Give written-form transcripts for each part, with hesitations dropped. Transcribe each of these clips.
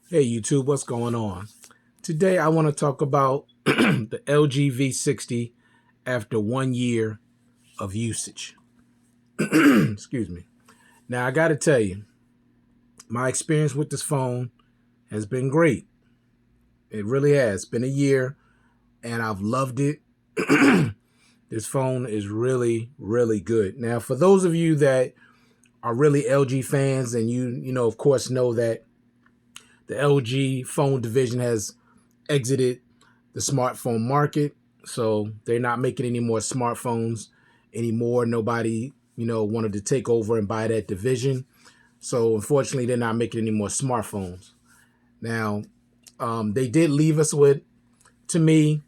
Hey YouTube, what's going on? Today I want to talk about the LGV60 after 1 year of usage. Excuse me. Now I got to tell you, my experience with this phone has been great. It really has. It's been a year and I've loved it. This phone is really, really good. Now, for those of you that are really LG fans and you of course know that the LG phone division has exited the smartphone market. So they're not making any more smartphones anymore. Nobody, wanted to take over and buy that division. So unfortunately, they're not making any more smartphones. Now, they did leave us with, to me,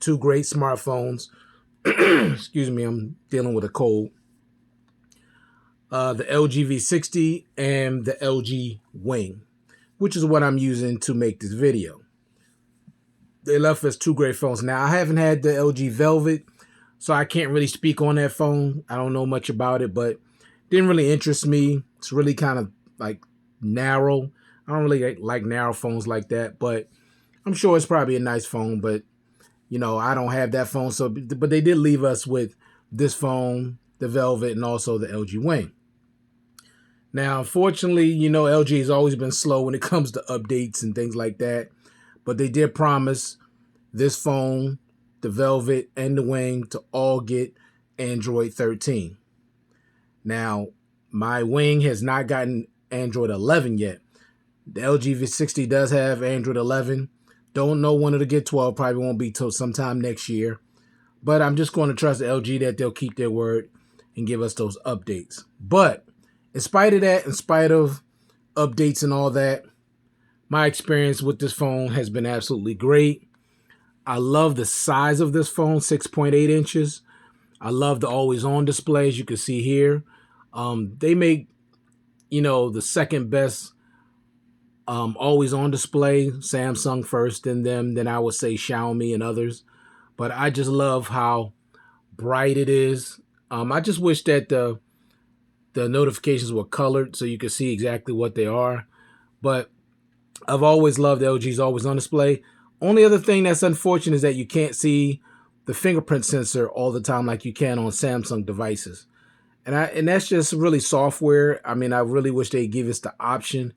two great smartphones. Excuse me, I'm dealing with a cold. The LG V60 and the LG Wing, which is what I'm using to make this video. They left us two great phones. Now, I haven't had the LG Velvet, so I can't really speak on that phone. I don't know much about it, but it didn't really interest me. It's really kind of like narrow. I don't really like narrow phones like that, but I'm sure it's probably a nice phone, but I don't have that phone. So, but they did leave us with this phone, the Velvet, and also the LG Wing. Now, unfortunately, LG has always been slow when it comes to updates and things like that, but they did promise this phone, the Velvet, and the Wing to all get Android 13. Now, my Wing has not gotten Android 11 yet. The LG V60 does have Android 11. Don't know when it'll get 12. Probably won't be till sometime next year. But I'm just going to trust the LG that they'll keep their word and give us those updates. But in spite of that, in spite of updates and all that, my experience with this phone has been absolutely great. I love the size of this phone, 6.8 inches. I love the always on display, as you can see here. They make, the second best always on display. Samsung first, and then I would say Xiaomi and others. But I just love how bright it is. I just wish that the notifications were colored so you could see exactly what they are. But I've always loved LG's always on display. Only other thing that's unfortunate is that you can't see the fingerprint sensor all the time like you can on Samsung devices. And that's just really software. I mean, I really wish they'd give us the option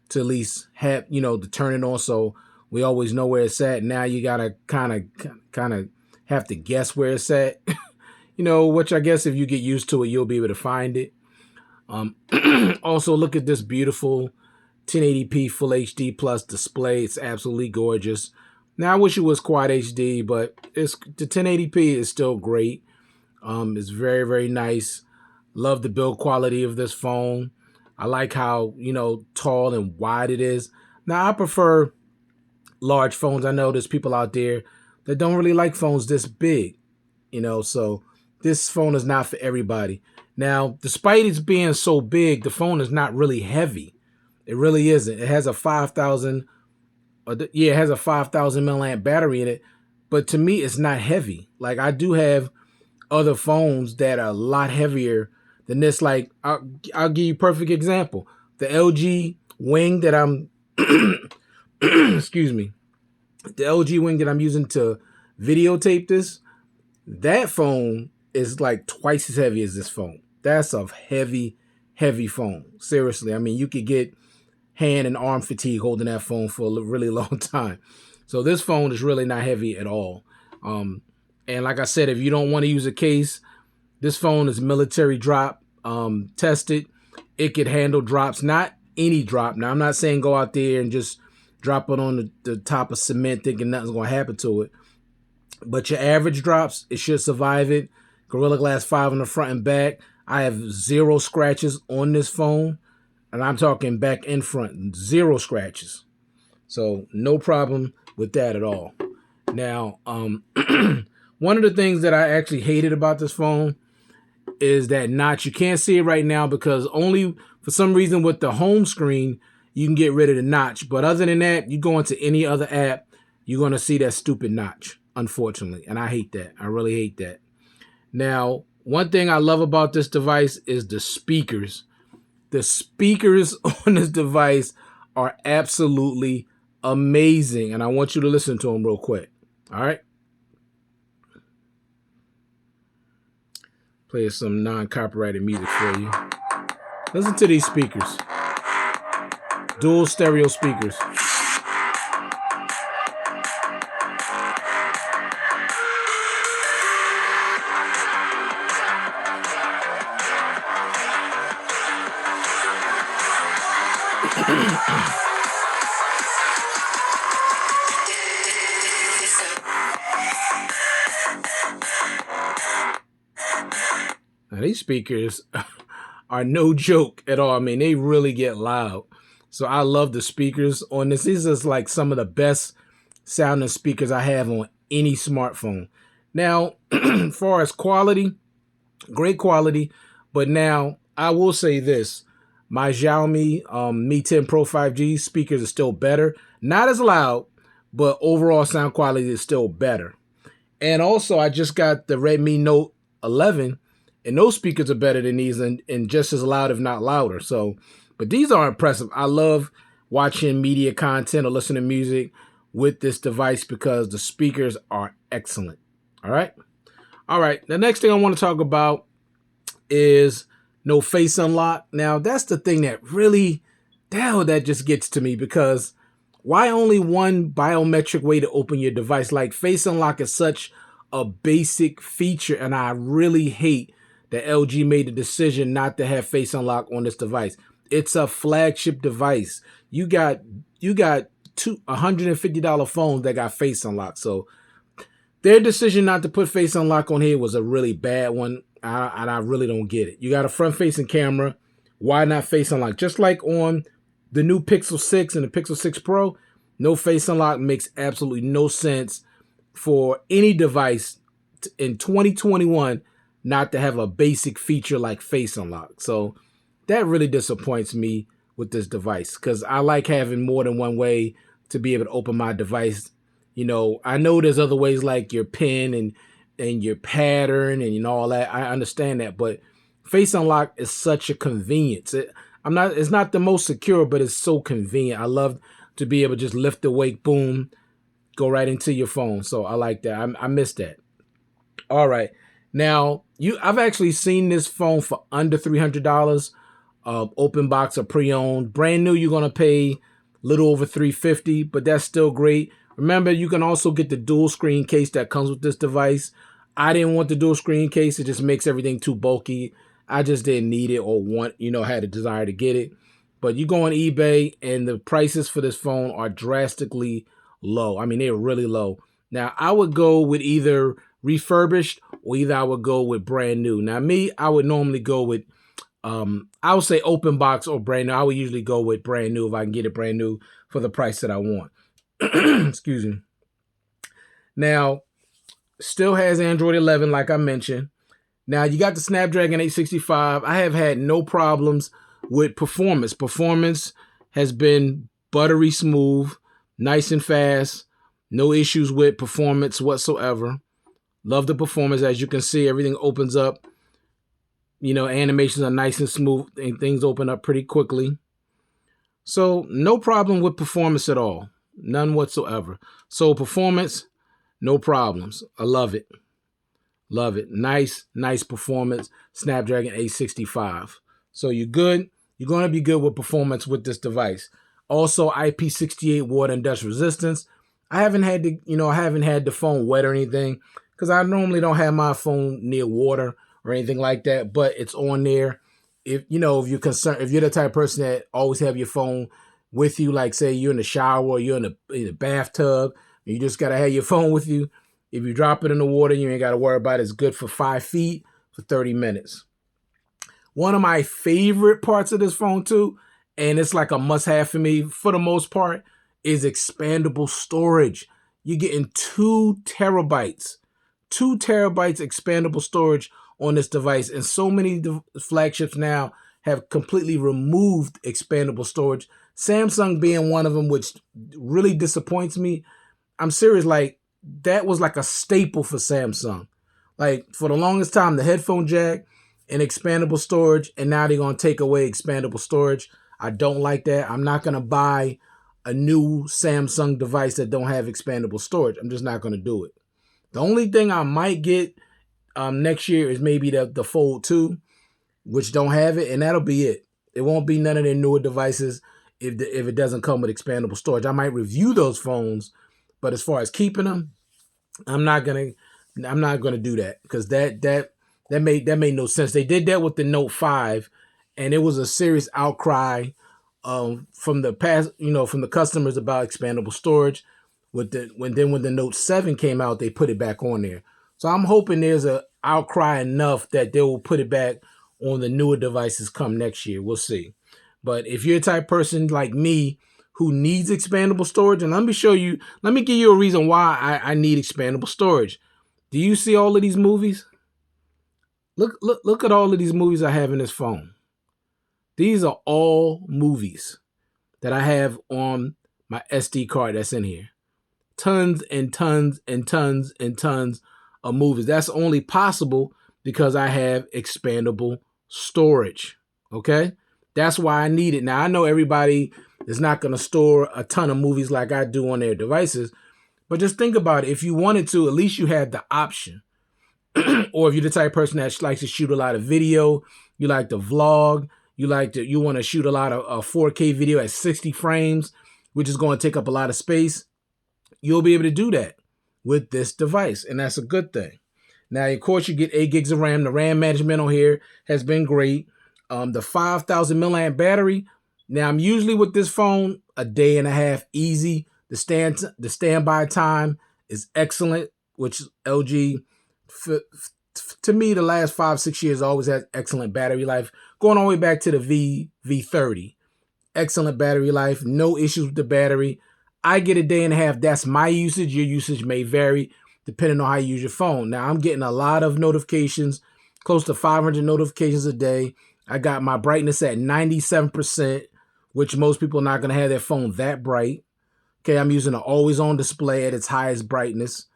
to at least have, to turn it on so we always know where it's at. Now you gotta kind of have to guess where it's at. Which I guess if you get used to it, you'll be able to find it. Also, look at this beautiful 1080p Full HD Plus display. It's absolutely gorgeous. Now, I wish it was Quad HD, but the 1080p is still great. It's very, very nice. Love the build quality of this phone. I like how, tall and wide it is. Now, I prefer large phones. I know there's people out there that don't really like phones this big, so this phone is not for everybody. Now, despite it being so big, the phone is not really heavy. It really isn't. It has a 5,000 milliamp battery in it, but to me, it's not heavy. Like, I do have other phones that are a lot heavier than this. Like, I'll give you a perfect example. The LG Wing that I'm, excuse me, the LG Wing that I'm using to videotape this, that phone is like twice as heavy as this phone. That's a heavy, heavy phone. Seriously, I mean, you could get hand and arm fatigue holding that phone for a really long time. So this phone is really not heavy at all. And like I said, if you don't want to use a case, this phone is military drop tested. It could handle drops, not any drop. Now, I'm not saying go out there and just drop it on the top of cement thinking nothing's going to happen to it. But your average drops, it should survive it. Gorilla Glass 5 on the front and back. I have 0 scratches on this phone. And I'm talking back and front, 0 scratches. So no problem with that at all. Now, one of the things that I actually hated about this phone is that notch. You can't see it right now because only for some reason with the home screen, you can get rid of the notch. But other than that, you go into any other app, you're going to see that stupid notch, unfortunately. And I hate that. I really hate that. Now, one thing I love about this device is the speakers. The speakers on this device are absolutely amazing. And I want you to listen to them real quick. All right. Play some non-copyrighted music for you. Listen to these speakers. Dual stereo speakers. Now, these speakers are no joke at all. I mean, they really get loud. So I love the speakers on this. These are like some of the best sounding speakers I have on any smartphone. Now, as far as quality, great quality. But now I will say this. My Xiaomi Mi 10 Pro 5G speakers are still better. Not as loud, but overall sound quality is still better. And also, I just got the Redmi Note 11, and those speakers are better than these and just as loud, if not louder. So, but these are impressive. I love watching media content or listening to music with this device because the speakers are excellent. All right. All right. The next thing I want to talk about is no face unlock. Now, that's the thing that really, that just gets to me, because why only one biometric way to open your device? Like, face unlock is such a basic feature, and I really hate that LG made the decision not to have face unlock on this device. It's a flagship device. You got two $150 phones that got face unlock. So their decision not to put face unlock on here was a really bad one, and I really don't get it. You got a front-facing camera. Why not face unlock? Just like on the new Pixel 6 and the Pixel 6 Pro, no face unlock makes absolutely no sense for any device in 2021 not to have a basic feature like face unlock. So that really disappoints me with this device, because I like having more than one way to be able to open my device. You know, I know there's other ways like your pin and your pattern and all that. I understand that, but face unlock is such a convenience. It's not the most secure, but it's so convenient. I love to be able to just lift the weight, boom, go right into your phone. So I like that. I miss that. All right. Now, I've actually seen this phone for under $300. Open box or pre-owned. Brand new, you're going to pay a little over $350, but that's still great. Remember, you can also get the dual screen case that comes with this device. I didn't want the dual screen case. It just makes everything too bulky. I just didn't need it or had a desire to get it. But you go on eBay and the prices for this phone are drastically low. I mean, they're really low. Now, I would go with either refurbished or either I would go with brand new. Now, me, I would normally go with, I would say open box or brand new. I would usually go with brand new if I can get it brand new for the price that I want. Excuse me. Now, still has Android 11, like I mentioned. Now, you got the Snapdragon 865. I have had no problems with performance. Performance has been buttery smooth, nice and fast. No issues with performance whatsoever. Love the performance. As you can see, everything opens up. Animations are nice and smooth, and things open up pretty quickly. So no problem with performance at all. None whatsoever. So performance, no problems. I love it. Love it. Nice performance. Snapdragon 865. So you're good. You're going to be good with performance with this device. Also, IP68 water and dust resistance. I haven't had the phone wet or anything, because I normally don't have my phone near water or anything like that, but it's on there. If you're concerned, if you're the type of person that always have your phone with you, like say you're in the shower or you're in the bathtub, you just got to have your phone with you. If you drop it in the water, you ain't got to worry about it. It's good for 5 feet for 30 minutes. One of my favorite parts of this phone too, and it's like a must-have for me for the most part, is expandable storage. You're getting 2 terabytes expandable storage on this device, and so many flagships now have completely removed expandable storage. Samsung being one of them, which really disappoints me. I'm serious, like that was like a staple for Samsung. Like for the longest time, the headphone jack and expandable storage, and now they're gonna take away expandable storage. I don't like that. I'm not going to buy a new Samsung device that don't have expandable storage. I'm just not going to do it. The only thing I might get next year is maybe the Fold 2, which don't have it, and that'll be it. It won't be none of their newer devices if it doesn't come with expandable storage. I might review those phones, but as far as keeping them, I'm not gonna do that, because that made no sense. They did that with the Note 5, and it was a serious outcry from the past, from the customers about expandable storage. When the Note 7 came out, they put it back on there. So I'm hoping there's a outcry enough that they will put it back on the newer devices come next year. We'll see. But if you're a type person like me who needs expandable storage, and let me give you a reason why I need expandable storage. Do you see all of these movies? Look at all of these movies I have in this phone. These are all movies that I have on my SD card that's in here. Tons and tons and tons and tons of movies. That's only possible because I have expandable storage. Okay? That's why I need it. Now, I know everybody is not going to store a ton of movies like I do on their devices, but just think about it. If you wanted to, at least you had the option. Or if you're the type of person that likes to shoot a lot of video, you like to vlog, you want to shoot a lot of 4K video at 60 frames, which is going to take up a lot of space, you'll be able to do that with this device, and that's a good thing. Now, of course, you get 8 gigs of RAM. The RAM management on here has been great. The 5,000 milliamp battery. Now, I'm usually with this phone a day and a half easy. The standby time is excellent, which LG, to me, the last 5-6 years always has excellent battery life. Going all the way back to the V30. Excellent battery life. No issues with the battery. I get a day and a half. That's my usage. Your usage may vary depending on how you use your phone. Now, I'm getting a lot of notifications, close to 500 notifications a day. I got my brightness at 97%, which most people are not going to have their phone that bright. Okay, I'm using an always-on display at its highest brightness.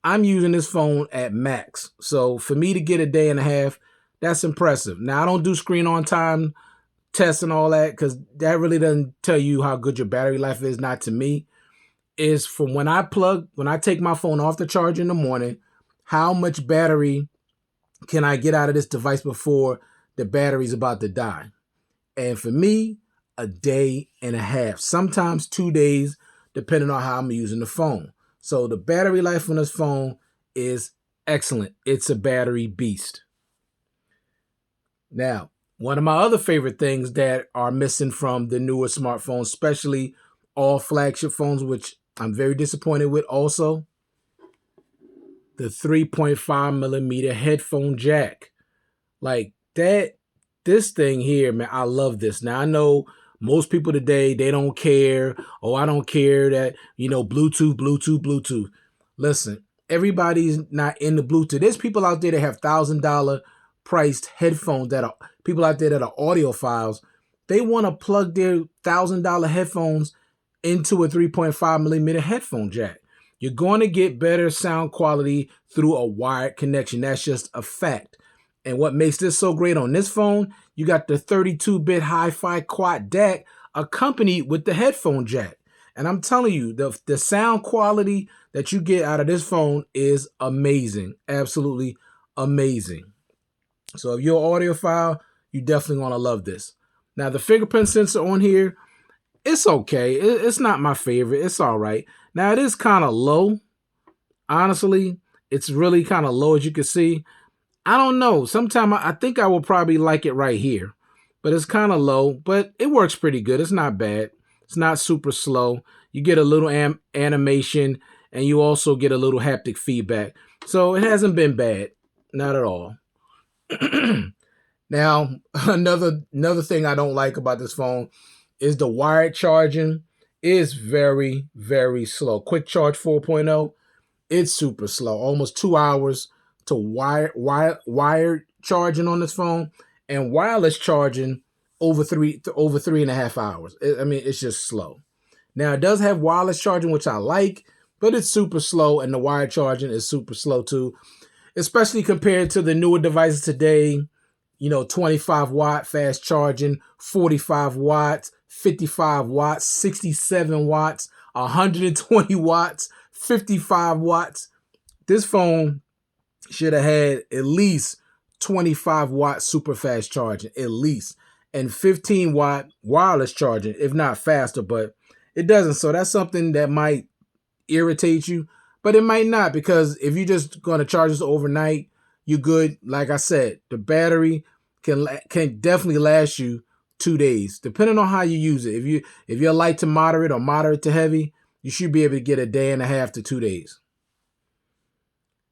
I'm using this phone at max. So for me to get a day and a half, that's impressive. Now, I don't do screen on time tests and all that, because that really doesn't tell you how good your battery life is. Not to me. Is from when I take my phone off the charger in the morning, how much battery can I get out of this device before the battery's about to die? And for me, a day and a half, sometimes 2 days, depending on how I'm using the phone. So the battery life on this phone is excellent. It's a battery beast. Now, one of my other favorite things that are missing from the newer smartphones, especially all flagship phones, which I'm very disappointed with also, the 3.5 millimeter headphone jack. Like that, this thing here, man, I love this. Now, I know most people today, they don't care. Oh, I don't care that, Bluetooth. Listen, everybody's not into Bluetooth. There's people out there that have $1,000 priced headphones that are people out there that are audiophiles. They want to plug their $1,000 headphones into a 3.5 millimeter headphone jack. You're going to get better sound quality through a wired connection. That's just a fact. And what makes this so great on this phone, you got the 32-bit hi-fi quad DAC accompanied with the headphone jack. And I'm telling you, the sound quality that you get out of this phone is amazing. Absolutely amazing. So if you're an audiophile, you definitely want to love this. Now, the fingerprint sensor on here, it's okay. It's not my favorite. It's all right. Now, it is kind of low. Honestly, it's really kind of low, as you can see. I don't know. Sometimes I think I will probably like it right here. But it's kind of low. But it works pretty good. It's not bad. It's not super slow. You get a little animation, and you also get a little haptic feedback. So it hasn't been bad. Not at all. Now, another thing I don't like about this phone is the wired charging is very, very slow. Quick Charge 4.0, it's super slow. Almost 2 hours to wired charging on this phone, and wireless charging over 3.5 hours. It's just slow. Now, it does have wireless charging, which I like, but it's super slow, and the wired charging is super slow too, especially compared to the newer devices today. 25 watt fast charging, 45 watts, 55 watts, 67 watts, 120 watts, 55 watts. This phone should have had at least 25 watt super fast charging, at least, and 15 watt wireless charging, if not faster, but it doesn't. So that's something that might irritate you, but it might not, because if you're just going to charge this overnight, you're good. Like I said, the battery can definitely last you 2 days, depending on how you use it. If you're light to moderate or moderate to heavy, you should be able to get a day and a half to 2 days.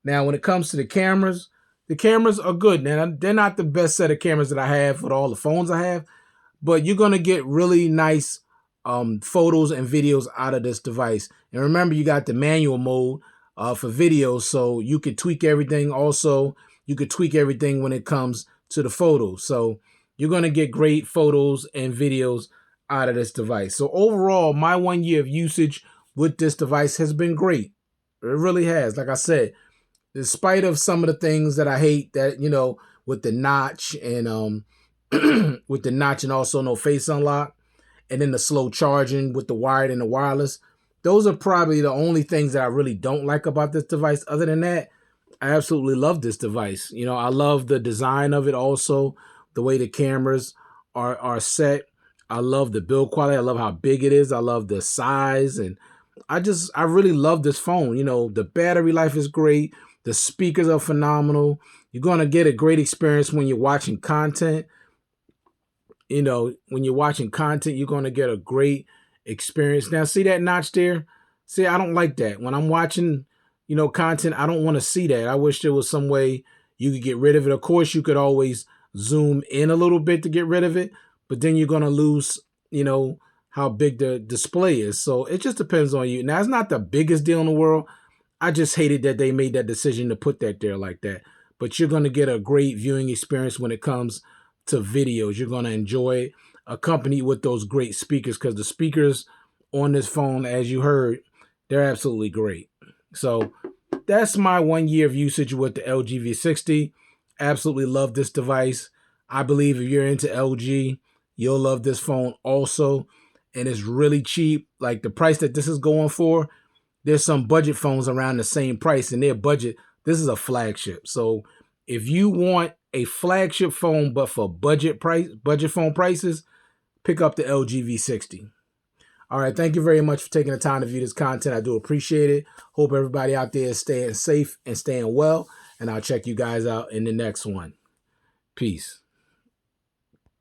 Now, when it comes to the cameras are good. Now, they're not the best set of cameras that I have with all the phones I have, but you're going to get really nice photos and videos out of this device. And remember, you got the manual mode for videos, so you could tweak everything. Also, you could tweak everything when it comes to the photos. So you're going to get great photos and videos out of this device. So overall, my 1 year of usage with this device has been great. It really has. Like I said, despite of some of the things that I hate, that, with the notch and with the notch and also no face unlock, and then the slow charging with the wired and the wireless, those are probably the only things that I really don't like about this device. Other than that, I absolutely love this device. I love the design of it, also the way the cameras are set. I love the build quality. I love how big it is. I love the size, and I really love this phone. The battery life is great. The speakers are phenomenal. You're going to get a great experience when you're watching content. When you're watching content, you're going to get a great experience. Now, see that notch there? See, I don't like that. When I'm watching, content, I don't want to see that. I wish there was some way you could get rid of it. Of course, you could always zoom in a little bit to get rid of it, but then you're going to lose, how big the display is. So it just depends on you. Now, it's not the biggest deal in the world. I just hated that they made that decision to put that there like that. But you're going to get a great viewing experience when it comes to videos. You're going to enjoy it, accompanied with those great speakers, because the speakers on this phone, as you heard, they're absolutely great. So that's my 1 year of usage with the LGV60. Absolutely love this device. I believe if you're into LG, you'll love this phone also. And it's really cheap. Like the price that this is going for, there's some budget phones around the same price, and their budget, this is a flagship. So if you want a flagship phone, but for budget phone prices, pick up the LGV60. All right, thank you very much for taking the time to view this content. I do appreciate it. Hope everybody out there is staying safe and staying well, and I'll check you guys out in the next one. Peace.